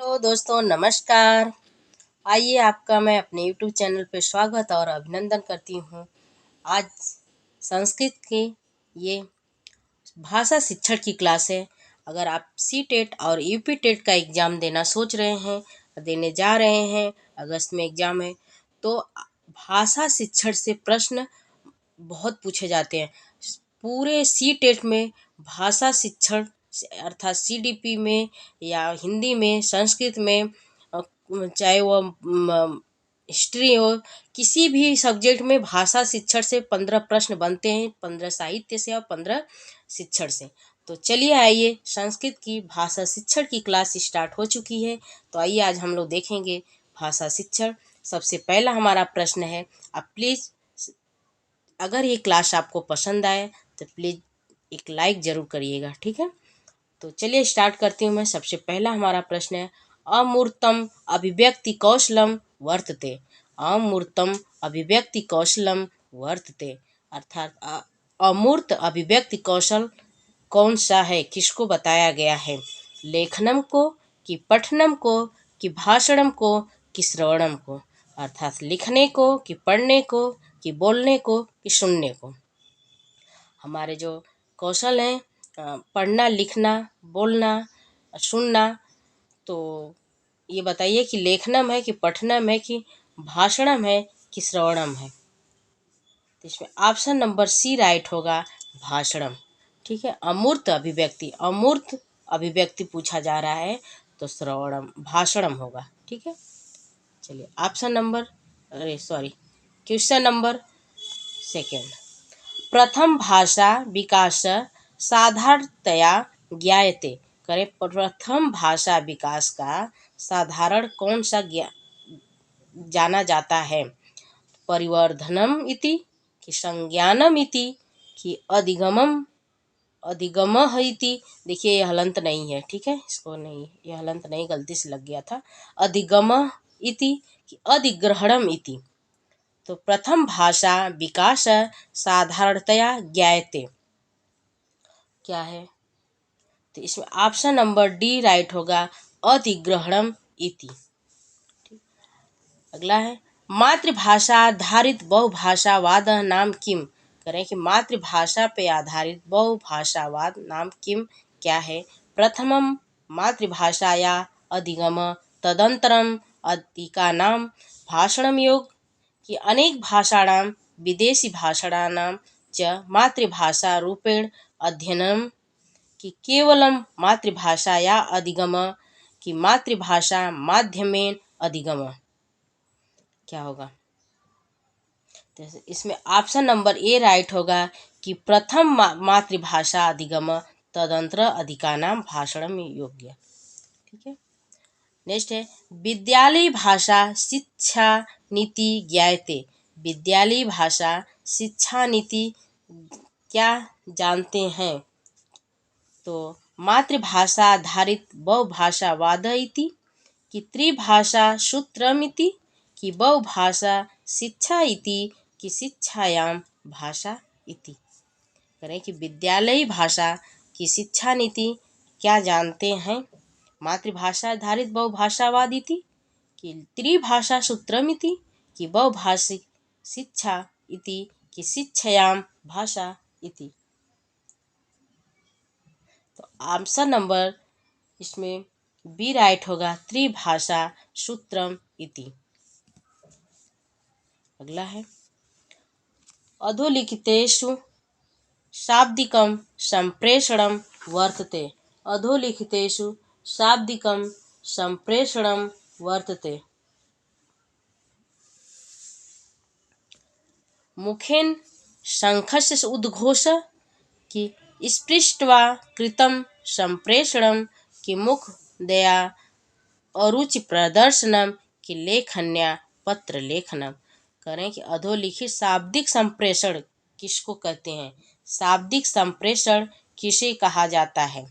तो दोस्तों नमस्कार। आइए आपका मैं अपने YouTube चैनल पे स्वागत और अभिनंदन करती हूँ। आज संस्कृत की ये भाषा शिक्षण की क्लास है। अगर आप सी टेट और यूपी टेट का एग्ज़ाम देना सोच रहे हैं, देने जा रहे हैं, अगस्त में एग्ज़ाम है, तो भाषा शिक्षण से प्रश्न बहुत पूछे जाते हैं। पूरे सी टेट में भाषा शिक्षण अर्थात सीडीपी में या हिंदी में, संस्कृत में, चाहे वो हिस्ट्री हो, किसी भी सब्जेक्ट में भाषा शिक्षण से 15 प्रश्न बनते हैं, 15 साहित्य से और 15 शिक्षण से। तो चलिए आइए, संस्कृत की भाषा शिक्षण की क्लास स्टार्ट हो चुकी है। तो आइए आज हम लोग देखेंगे भाषा शिक्षण। सबसे पहला हमारा प्रश्न है, आप प्लीज़ अगर ये क्लास आपको पसंद आए तो प्लीज़ एक लाइक ज़रूर करिएगा, ठीक है। तो चलिए स्टार्ट करती हूँ मैं। सबसे पहला हमारा प्रश्न है, अमूर्तम अभिव्यक्ति कौशलम वर्तते। अमूर्तम अभिव्यक्ति कौशलम वर्तते अर्थात अमूर्त अभिव्यक्ति कौशल कौन सा है, किसको बताया गया है? लेखनम को, कि पठनम को, कि भाषणम को, कि श्रवणम को। अर्थात लिखने को, कि पढ़ने को, कि बोलने को, कि सुनने को। हमारे जो कौशल हैं, पढ़ना, लिखना, बोलना, सुनना, तो ये बताइए कि लेखनम है, कि पठनम है, कि भाषणम है, कि श्रवणम है। तो इसमें ऑप्शन नंबर सी राइट होगा, भाषणम। ठीक है। अमूर्त अभिव्यक्ति, अमूर्त अभिव्यक्ति पूछा जा रहा है तो श्रवणम, भाषणम होगा। ठीक है। चलिए option number, question number second. प्रथम भाषा विकास साधारणतया ज्ञायते। करें, प्रथम भाषा विकास का साधारण कौन सा जाना जाता है? परिवर्धनम इति, कि संज्ञानम इति, कि अधिगमम, अधिगमः इति। देखिए ये हलंत नहीं है, ठीक है, इसको नहीं, ये हलंत नहीं, गलती से लग गया था। अधिगमः इति, कि अधिग्रहणम इति। तो प्रथम भाषा विकास साधारणतया ज्ञायते क्या है? तो इसमें ऑप्शन नंबर डी राइट होगा, अधिग्रहणम इति। अगला है, मातृभाषा आधारित बहुभाषावाद नाम किम। करें कि मातृभाषा पे आधारित बहुभाषावाद नाम किम क्या है? प्रथमम मातृभाषाया अधिगम, तदंतरम अधिकानां भाषणम योग, कि अनेक भाषाणां विदेशी भाषाणां च मातृभाषा रूपेण अध्ययनम, कि केवलम मातृभाषाया अधिगम, कि मातृभाषा माध्यमेन अधिगम। क्या होगा? तो इसमें ऑप्शन नंबर ए राइट होगा, कि प्रथम मातृभाषा अधिगम, तदंतर अधिकानां भाषणम योग्य। ठीक है। नेक्स्ट है, विद्यालय भाषा शिक्षा नीति ज्ञायते। विद्यालय भाषा शिक्षा नीति क्या जानते हैं? तो मातृभाषा आधारित बहुभाषावाद इति, कि त्रिभाषा सूत्रमिति, कि बहुभाषा शिक्षा इति, कि शिक्षायाम भाषा इति। करें कि विद्यालय भाषा की शिक्षा नीति क्या जानते हैं? मातृभाषा आधारित बहुभाषावाद इति, कि त्रिभाषा सूत्रमिति, कि बहुभाषिक शिक्षा इति, कि शिक्षायाम भाषा इति। तो ऑप्शन नंबर इसमें बी राइट होगा, त्रिभाषा सूत्रम इति। अगला है, अधोलिखितेषु शाब्दिकं संप्रेषणं वर्तते। अधोलिखितेषु शाब्दिकं संप्रेषणं वर्तते। मुखेन शंखस्य उद्घोष, कि स्पृष्ट्वा कृतं संप्रेषणं, कि मुख दया अरुचि प्रदर्शनम, कि लेखन्या पत्र लेखनम। करें कि अधोलिखित शाब्दिक संप्रेषण किसको कहते हैं? शाब्दिक संप्रेषण किसे कहा जाता है?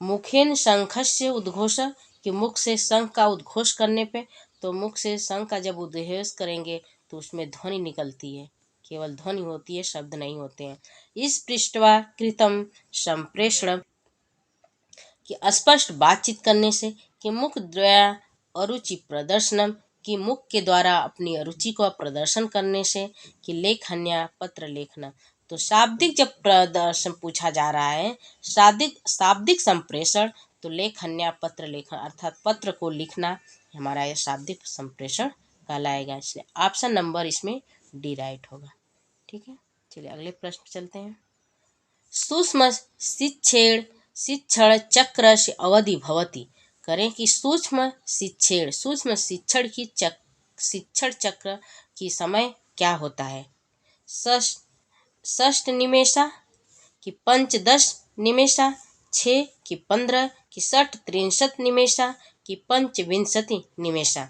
मुखेन शंखस्य उद्घोष, कि मुख से शंख का उद्घोष करने पे, तो मुख से शंख का जब उद्घोष करेंगे तो उसमें ध्वनि निकलती है, केवल ध्वनि होती है, शब्द नहीं होते हैं। इस पृष्ठवा कृतम संप्रेषण, कि स्पष्ट बातचीत करने से, कि मुख द्वारा अरुचि प्रदर्शनम, कि मुख के द्वारा अपनी अरुचि का प्रदर्शन करने से, कि लेखन्या पत्र लेखना। तो शाब्दिक जब प्रदर्शन पूछा जा रहा है, शाब्दिक शाब्दिक संप्रेषण, तो लेखन्या पत्र लेखन अर्थात पत्र को लिखना हमारा यह शाब्दिक संप्रेषण कहलाएगा। इसलिए ऑप्शन नंबर इसमें डी राइट होगा। ठीक है, चलिए अगले प्रश्न चलते हैं। सूक्ष्म शिक्षेण शिक्षण चक्र से अवधि भवति, करें कि सूक्ष्म शिक्षण की शिक्षण चक्र की समय क्या होता है। षष्ठ षष्ठ निमेषा, कि पंचदश निमेषा, 6 कि 15, कि 60 63 निमेषा, कि पंचविंशति निमेषा।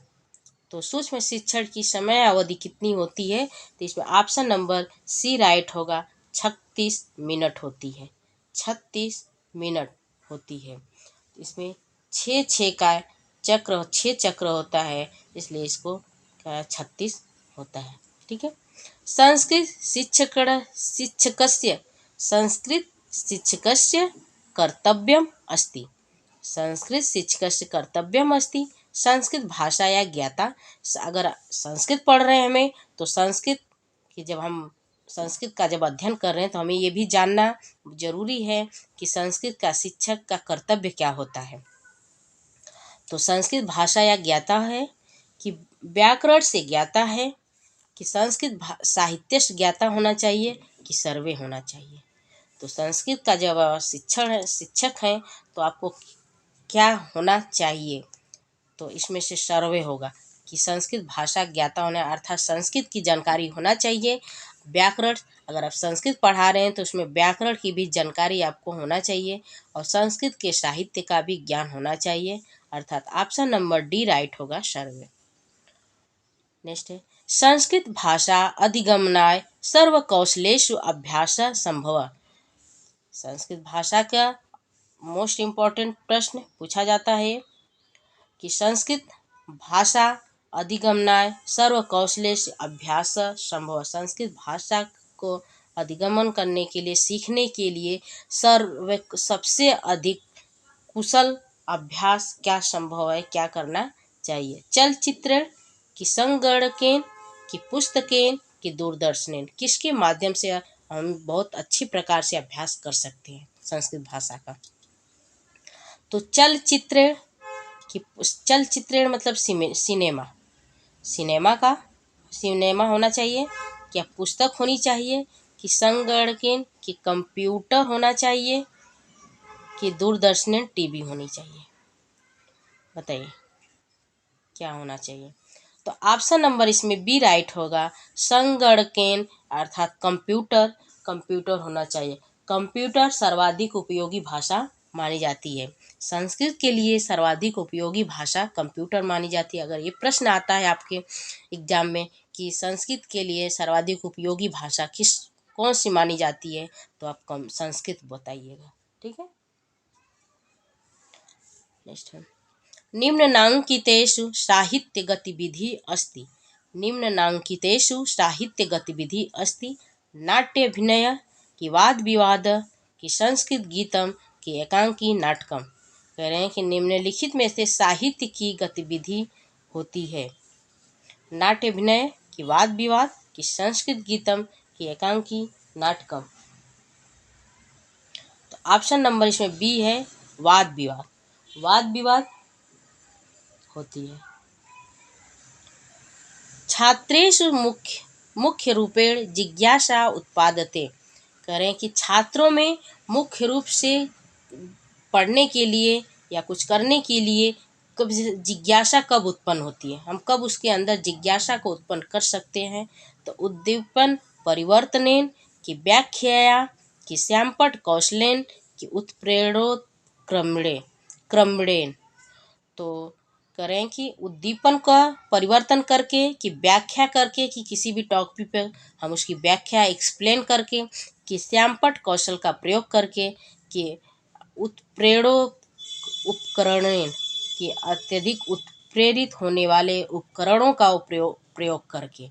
तो सूक्ष्म शिक्षण की समय अवधि कितनी होती है, तो इसमें ऑप्शन नंबर सी राइट होगा, 36 मिनट होती है। 36 मिनट होती है। इसमें छः चक्र होता है, इसलिए इसको 36 होता है। ठीक है। संस्कृत शिक्षकस्य संस्कृत शिक्षकस्य कर्तव्यम अस्ति, संस्कृत शिक्षकस्य कर्तव्यम अस्ति, संस्कृत भाषा या ज्ञाता। अगर संस्कृत पढ़ रहे हैं हमें, तो संस्कृत की जब हम संस्कृत का जब अध्ययन कर रहे हैं तो हमें ये भी जानना जरूरी है कि संस्कृत का शिक्षक का कर्तव्य क्या होता है। तो संस्कृत भाषा या ज्ञाता है, कि व्याकरण से ज्ञाता है, कि संस्कृत साहित्य से ज्ञाता होना चाहिए, कि सर्वे होना चाहिए। तो संस्कृत का जब शिक्षक हैं तो आपको क्या होना चाहिए, तो इसमें से सर्वे होगा, कि संस्कृत भाषा ज्ञाता होना अर्थात संस्कृत की जानकारी होना चाहिए। व्याकरण, अगर आप संस्कृत पढ़ा रहे हैं तो उसमें व्याकरण की भी जानकारी आपको होना चाहिए, और संस्कृत के साहित्य का भी ज्ञान होना चाहिए, अर्थात ऑप्शन नंबर डी राइट होगा, सर्वे। नेक्स्ट है, संस्कृत भाषा अधिगमनाय सर्व कौशलेषु अभ्यास संभव। संस्कृत भाषा का मोस्ट इम्पॉर्टेंट प्रश्न पूछा जाता है कि संस्कृत भाषा अधिगमनाय सर्व कौशलेषु अभ्यास संभव। संस्कृत भाषा को अधिगमन करने के लिए, सीखने के लिए सबसे अधिक कुशल अभ्यास क्या संभव है, क्या करना चाहिए। चलचित्र, कि संगणकेन, कि पुस्तकेन, कि दूरदर्शनेन, किसके माध्यम से हम बहुत अच्छी प्रकार से अभ्यास कर सकते हैं संस्कृत भाषा का। तो चलचित्र, कि चलचित्र मतलब सिनेमा होना चाहिए, क्या पुस्तक होनी चाहिए, कि संगणकेन, कि कंप्यूटर होना चाहिए, कि दूरदर्शन टीवी होनी चाहिए। बताइए क्या होना चाहिए। तो ऑप्शन नंबर इसमें बी राइट होगा, संगणकेन अर्थात कंप्यूटर होना चाहिए। कंप्यूटर सर्वाधिक उपयोगी भाषा मानी जाती है। संस्कृत के लिए सर्वाधिक उपयोगी भाषा कंप्यूटर मानी जाती है। अगर ये प्रश्न आता है आपके एग्जाम में कि संस्कृत के लिए सर्वाधिक उपयोगी भाषा कौन सी मानी जाती है, तो आप संस्कृत बताइएगा। ठीक है। नेक्स्ट है, निम्नांकितेषु साहित्य गतिविधि अस्ति, निम्नांकितेषु साहित्य गतिविधि अस्ति, नाट्याभिनय, कि वाद विवाद, कि संस्कृत गीतम, कि एकांकी नाटकम। कह रहे हैं कि निम्नलिखित में से साहित्य की गतिविधि होती है। नाट्याभिनय, कि वाद विवाद, कि संस्कृत गीतम, कि एकांकी नाटकम। तो ऑप्शन नंबर इसमें बी है, वाद विवाद होती है। छात्रेषु मुख्य रूपेण जिज्ञासा उत्पादते, करें कि छात्रों में मुख्य रूप से पढ़ने के लिए या कुछ करने के लिए कब जिज्ञासा कब उत्पन्न होती है, हम कब उसके अंदर जिज्ञासा को उत्पन्न कर सकते हैं। तो उद्दीपन परिवर्तनेन, की व्याख्याया, कि श्यामपट कौशलेन, कि क्रमणेन। तो करें कि उद्दीपन का परिवर्तन करके, कि व्याख्या करके, कि किसी भी टॉपिक पे हम उसकी व्याख्या एक्सप्लेन करके, कि श्यामपट कौशल का प्रयोग करके, कि उत्प्रेरणो उपकरणें, कि अत्यधिक उत्प्रेरित होने वाले उपकरणों का प्रयोग करके।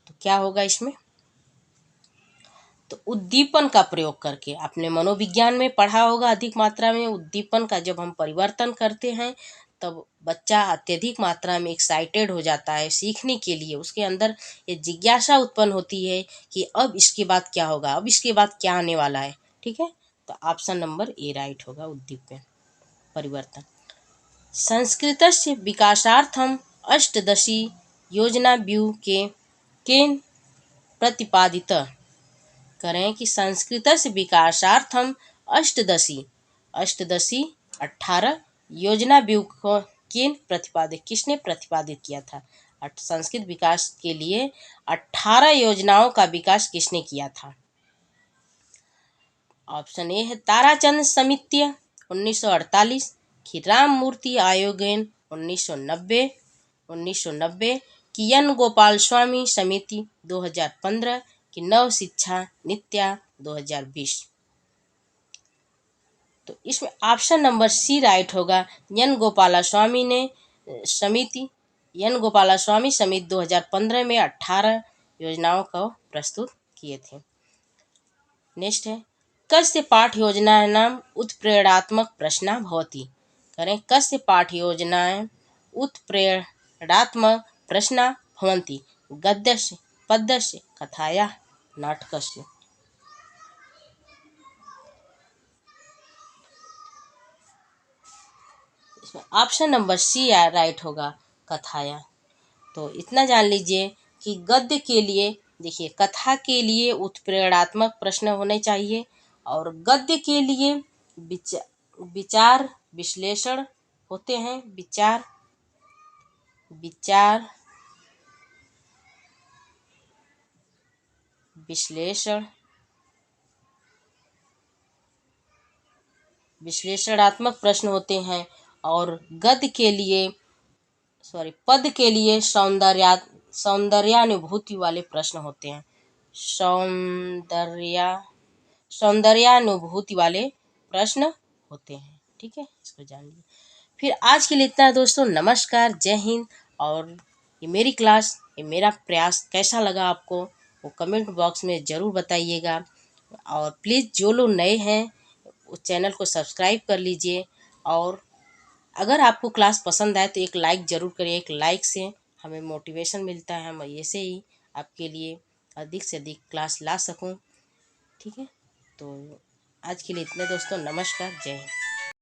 तो क्या होगा इसमें, तो उद्दीपन का प्रयोग करके, आपने मनोविज्ञान में पढ़ा होगा अधिक मात्रा में उद्दीपन का जब हम परिवर्तन करते हैं तब बच्चा अत्यधिक मात्रा में एक्साइटेड हो जाता है सीखने के लिए, उसके अंदर ये जिज्ञासा उत्पन्न होती है कि अब इसके बाद क्या होगा, अब इसके बाद क्या आने वाला है। ठीक है, तो ऑप्शन नंबर ए राइट होगा, उद्दीपन परिवर्तन। संस्कृतस्य विकासार्थम अष्टदशी योजना व्यूह के केन प्रतिपादित करें कि संस्कृतस्य विकासार्थम अष्टदशी अष्टदशी 18 योजना व्यूह को किन प्रतिपादित किसने प्रतिपादित किया था। संस्कृत विकास के लिए 18 योजनाओं का विकास किसने किया था। ऑप्शन ए है ताराचंद समिति 1948, कि राम मूर्ति आयोगन 1990 कि एन गोपाल स्वामी समिति 2015 कि नव शिक्षा नीत्या 2020। तो इसमें ऑप्शन नंबर सी राइट होगा। एन गोपाला स्वामी समिति 2015 में 18 योजनाओं को प्रस्तुत किए थे। नेक्स्ट है कस्य पाठ योजनानां उत्प्रेरणात्मक प्रश्ना भवति। करें कस्य पाठ योजनाएं उत्प्रेरणात्मक प्रश्ना भवन्ति, गद्यस्य पद्यस्य कथाया नाटकस्य। इसमें ऑप्शन नंबर सी राइट होगा, कथाया। तो इतना जान लीजिए कि गद्य के लिए देखिए कथा के लिए उत्प्रेरणात्मक प्रश्न होने चाहिए और गद्य के लिए विचार विश्लेषण होते हैं। विचार विश्लेषणात्मक प्रश्न होते हैं और पद के लिए सौंदर्यानुभूति वाले प्रश्न होते हैं। सौंदर्यानुभूति वाले प्रश्न होते हैं। ठीक है, इसको जान लीजिए। फिर आज के लिए इतना है दोस्तों, नमस्कार, जय हिंद। और ये मेरी क्लास, ये मेरा प्रयास कैसा लगा आपको वो कमेंट बॉक्स में ज़रूर बताइएगा। और प्लीज़ जो लोग नए हैं उस चैनल को सब्सक्राइब कर लीजिए। और अगर आपको क्लास पसंद आए तो एक लाइक ज़रूर करिए, एक लाइक से हमें मोटिवेशन मिलता है, हम ऐसे ही आपके लिए अधिक से अधिक क्लास ला सकूं। ठीक है, तो आज के लिए इतने दोस्तों, नमस्कार, जय हिंद।